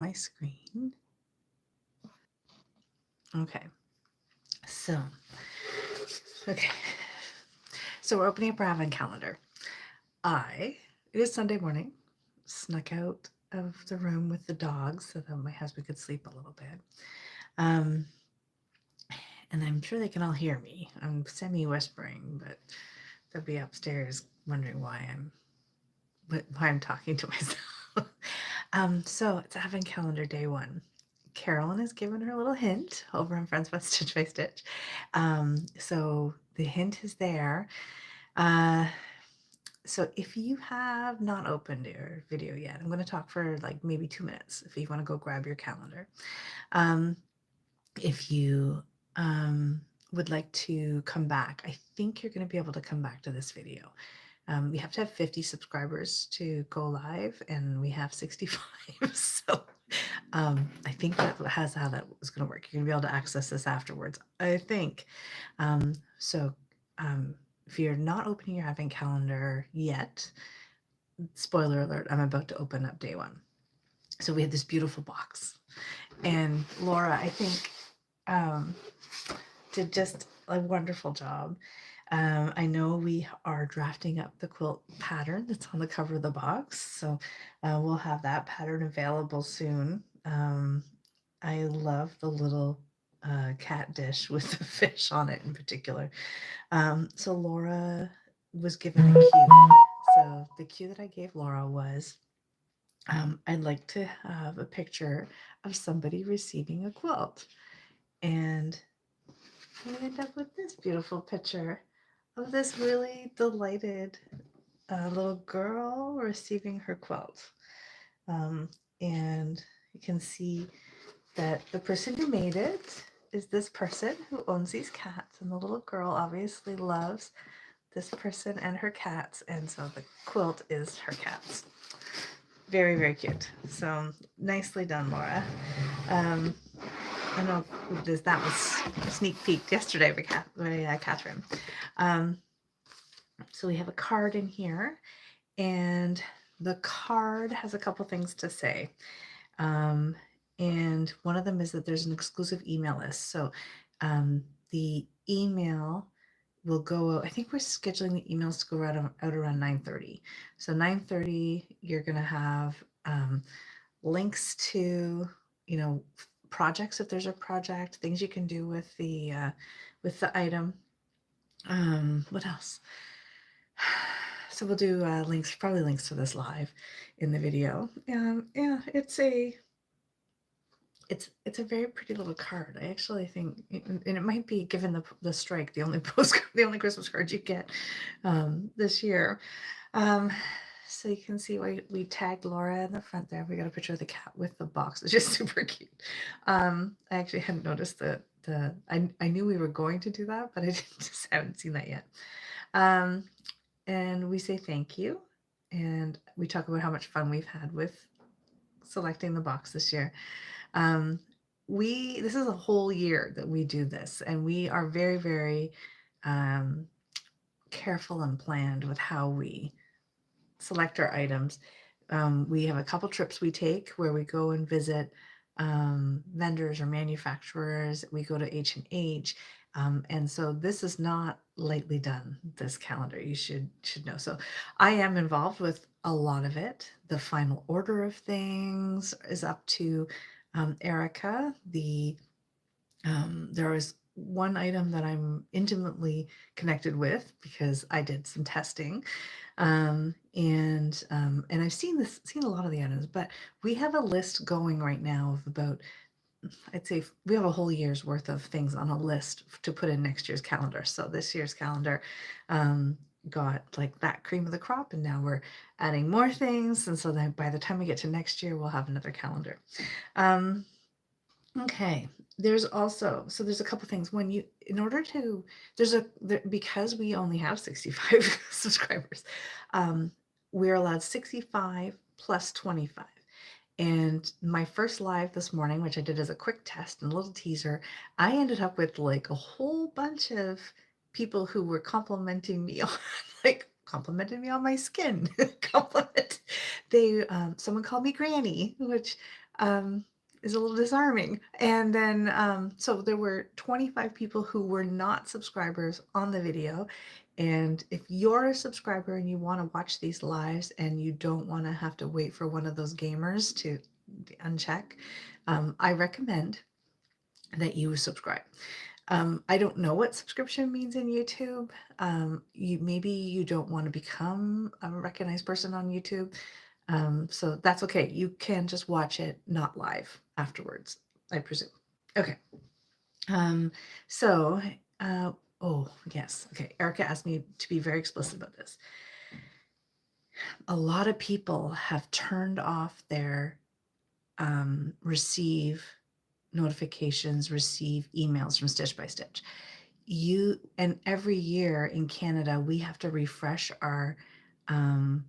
my screen. Okay. So, okay. So we're opening up our advent calendar. It is Sunday morning, snuck out of the room with the dogs so that my husband could sleep a little bit. Um, and I'm sure they can all hear me. I'm semi whispering, but they'll be upstairs wondering why I'm talking to myself. So it's Advent Calendar Day 1. Carolyn has given her little hint over on Friends by Stitch by Stitch. So the hint is there. Uh, so if you have not opened your video yet, I'm going to talk for like maybe 2 minutes if you want to go grab your calendar. Um, if you would like to come back, I think you're going to be able to come back to this video. We have to have 50 subscribers to go live, and we have 65. So I think has how that was going to work. You're going to be able to access this afterwards, I think. Um, so um, if you're not opening your Advent calendar yet, spoiler alert, I'm about to open up day 1. So we had this beautiful box, and Laura, I think, um, did just a wonderful job. I know we are drafting up the quilt pattern that's on the cover of the box, so we'll have that pattern available soon. I love the little cat dish with the fish on it in particular. So Laura was given a cue. So the cue that I gave Laura was I'd like to have a picture of somebody receiving a quilt. And we end up with this beautiful picture of this really delighted little girl receiving her quilt. Um, and you can see that the person who made it is this person who owns these cats, and the little girl obviously loves this person and her cats, and so the quilt is her cats. Very, very cute. So nicely done, Laura. Um, I know that was sneak peeked yesterday by Catherine. Um, so we have a card in here, and the card has a couple things to say. Um, and one of them is that there's an exclusive email list. So the email will go. I think we're scheduling the emails to go out around 9:30. So 9:30, you're gonna have links to projects if there's a project, things you can do with the item. What else? So we'll do links, probably links to this live in the video. Yeah, it's a very pretty little card. I actually think, and it might be, given the strike, the only the only Christmas card you get this year. Um, so you can see why we tagged Laura in the front there. We got a picture of the cat with the box, which is super cute. I actually hadn't noticed I knew we were going to do that, but I just haven't seen that yet. Um, and we say thank you, and we talk about how much fun we've had with selecting the box this year. Um, this is a whole year that we do this, and we are very, very um, careful and planned with how we select our items. We have a couple trips we take where we go and visit vendors or manufacturers. We go to H&H. And so this is not lightly done, this calendar, you should know. So I am involved with a lot of it. The final order of things is up to Erica. There is one item that I'm intimately connected with because I did some testing, and I've seen a lot of the items, but we have a list going right now of about, I'd say we have a whole year's worth of things on a list to put in next year's calendar. So this year's calendar got like that cream of the crop, and now we're adding more things, and so then by the time we get to next year, we'll have another calendar. Um, Okay. There's a couple things. When you in order to because we only have 65 subscribers, um, we're allowed 65 plus 25. And my first live this morning, which I did as a quick test and a little teaser, I ended up with like a whole bunch of people who were complimenting me on like complimenting me on my skin. Compliment. Someone called me Granny, which is a little disarming. And then, so there were 25 people who were not subscribers on the video. And if you're a subscriber and you want to watch these lives and you don't want to have to wait for one of those gamers to uncheck, I recommend that you subscribe. I don't know what subscription means in YouTube. Maybe you don't want to become a recognized person on YouTube. So that's okay. You can just watch it not live afterwards, I presume. Okay. Um, so, oh, yes. Okay. Erica asked me to be very explicit about this. A lot of people have turned off their receive notifications, receive emails from Stitch by Stitch. And every year in Canada, we have to refresh our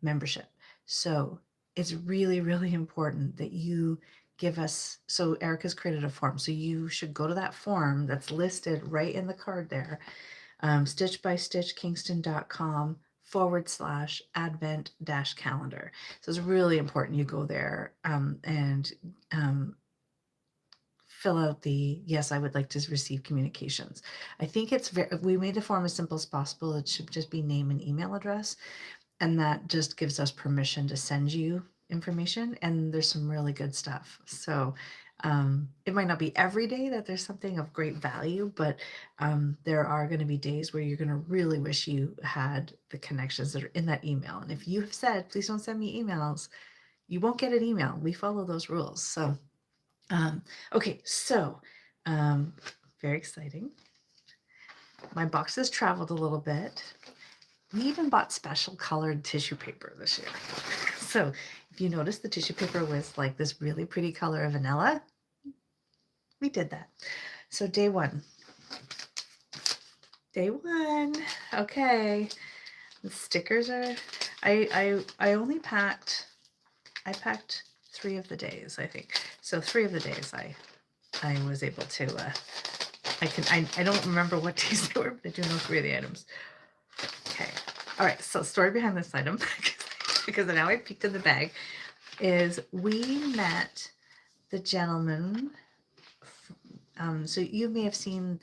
membership. So it's really, really important that you give us. So Erica's created a form. So you should go to that form that's listed right in the card there, stitchbystitchkingston.com/advent-calendar. So it's really important you go there and fill out the yes, I would like to receive communications. I think we made the form as simple as possible. It should just be name and email address, and that just gives us permission to send you information. And there's some really good stuff. So it might not be every day that there's something of great value, but there are going to be days where you're going to really wish you had the connections that are in that email. And if you have said, please don't send me emails, you won't get an email. We follow those rules. So okay, so very exciting. My boxes traveled a little bit. We even bought special colored tissue paper this year. So if you notice, the tissue paper was like this really pretty color of vanilla. We did that. So day one. Okay. The stickers are, I only packed 3 of the days, I think. So 3 of the days I was able to, I don't remember what days they were, but I do know 3 of the items. Okay. All right. So story behind this item, because now I peeked in the bag, is we met the gentleman. So you may have seen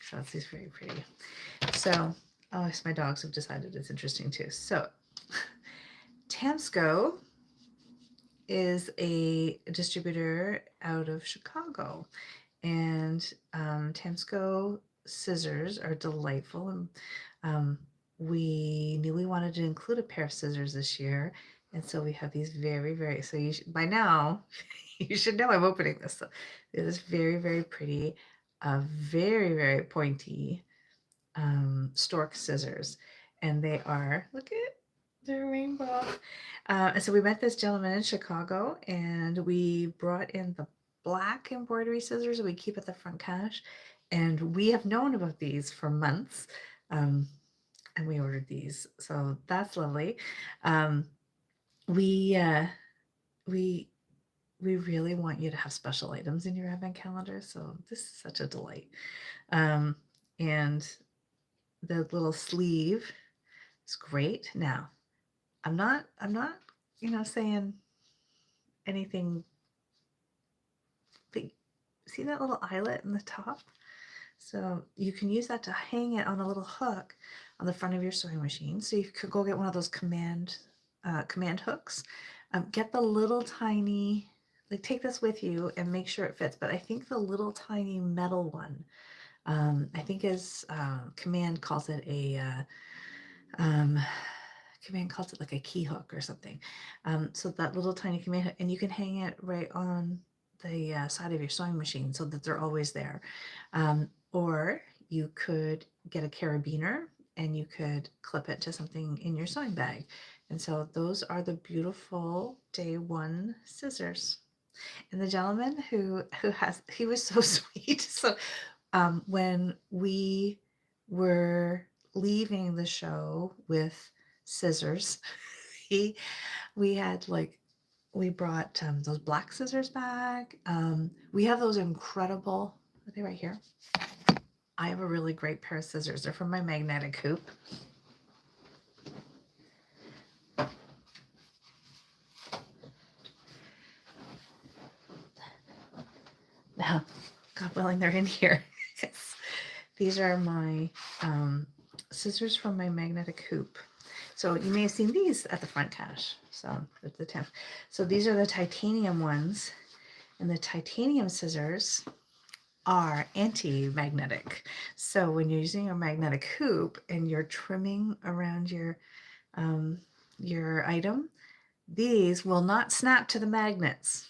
so it's very pretty. So, my dogs have decided it's interesting too. So Tamsco is a distributor out of Chicago, and Tamsco scissors are delightful. And we knew we wanted to include a pair of scissors this year, and so we have these very, very. So by now, you should know I'm opening this. So it is very, very pretty, very, very pointy stork scissors, and they are, look at the rainbow. And so we met this gentleman in Chicago, and we brought in the black embroidery scissors that we keep at the front cache, and we have known about these for months, and we ordered these, so that's lovely. We really want you to have special items in your advent calendar, so this is such a delight. And the little sleeve is great. Now, I'm not, saying anything. But see that little eyelet in the top? So you can use that to hang it on a little hook on the front of your sewing machine. So you could go get one of those command hooks. Get the little tiny, take this with you and make sure it fits. But I think the little tiny metal one, I think Command calls it like a key hook or something. So that little tiny command hook, and you can hang it right on the side of your sewing machine so that they're always there. Or you could get a carabiner and you could clip it to something in your sewing bag. And so those are the beautiful day one scissors. And the gentleman he was so sweet. So when we were leaving the show with scissors, we brought those black scissors back. We have those incredible, are they right here? I have a really great pair of scissors. They're from my magnetic hoop. God willing, they're in here. Yes. These are my scissors from my magnetic hoop. So you may have seen these at the front cache. So at the 10th. So these are the titanium ones, and the titanium scissors are anti-magnetic. So when you're using a magnetic hoop and you're trimming around your item, these will not snap to the magnets.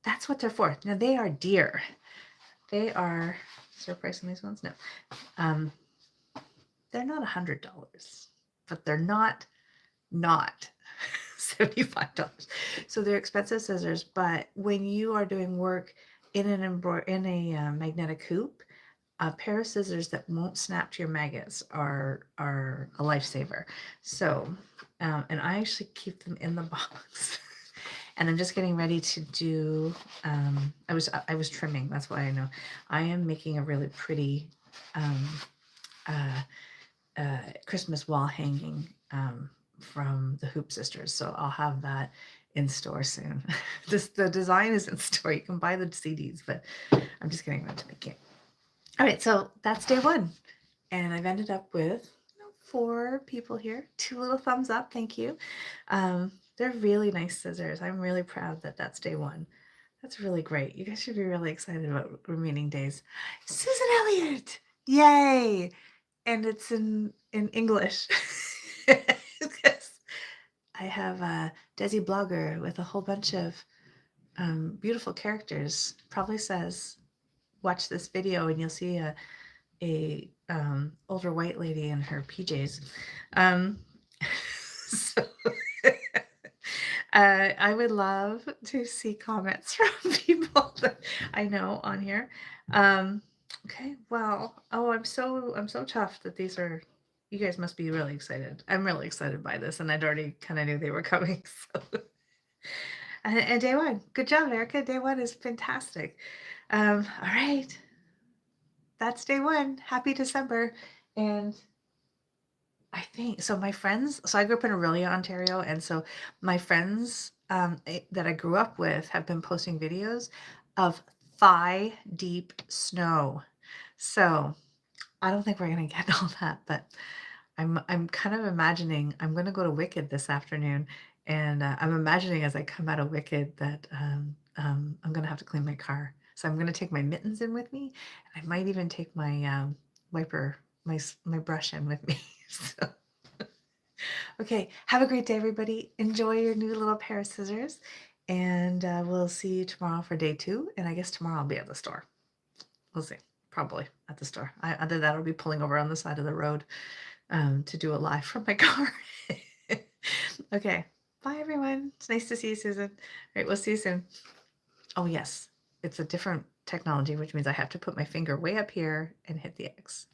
That's what they're for. Now they are dear. They are, is there a price on these ones? No. They're not $100, but they're not $75. So they're expensive scissors, but when you are doing work in a magnetic hoop, a pair of scissors that won't snap to your maggots are a lifesaver. So, and I actually keep them in the box. And I'm just getting ready to do. I was trimming. That's why I know. I am making a really pretty Christmas wall hanging from the Hoop Sisters. So I'll have that in store soon. The design is in store. You can buy the CDs, but I'm just getting ready to make it. All right, so that's day one. And I've ended up with 4 people here. 2 little thumbs up. Thank you. They're really nice scissors. I'm really proud that that's day one. That's really great. You guys should be really excited about remaining days. Susan Elliott! Yay! And it's in English. I have a Desi Blogger with a whole bunch of beautiful characters. Probably says, watch this video and you'll see a older white lady in her PJs. So I would love to see comments from people that I know on here. Okay, well, I'm so chuffed that these are. You guys must be really excited. I'm really excited by this, and I'd already kind of knew they were coming. So, and day one, good job, Erica. Day one is fantastic. All right, that's day one. Happy December, and I think so. My friends. So I grew up in Orillia, Ontario, and so my friends that I grew up with have been posting videos of thigh deep snow. So I don't think we're gonna get all that, but I'm kind of imagining I'm gonna go to Wicked this afternoon, and I'm imagining as I come out of Wicked that I'm gonna have to clean my car. So I'm gonna take my mittens in with me, and I might even take my wiper, my brush in with me. So, okay, have a great day, everybody. Enjoy your new little pair of scissors, and we'll see you tomorrow for day 2. And I guess tomorrow I'll be at the store. We'll see. Probably at the store. Either that or I'll be pulling over on the side of the road to do a live from my car. Okay. Bye, everyone. It's nice to see you, Susan. All right, we'll see you soon. Oh, yes. It's a different technology, which means I have to put my finger way up here and hit the X.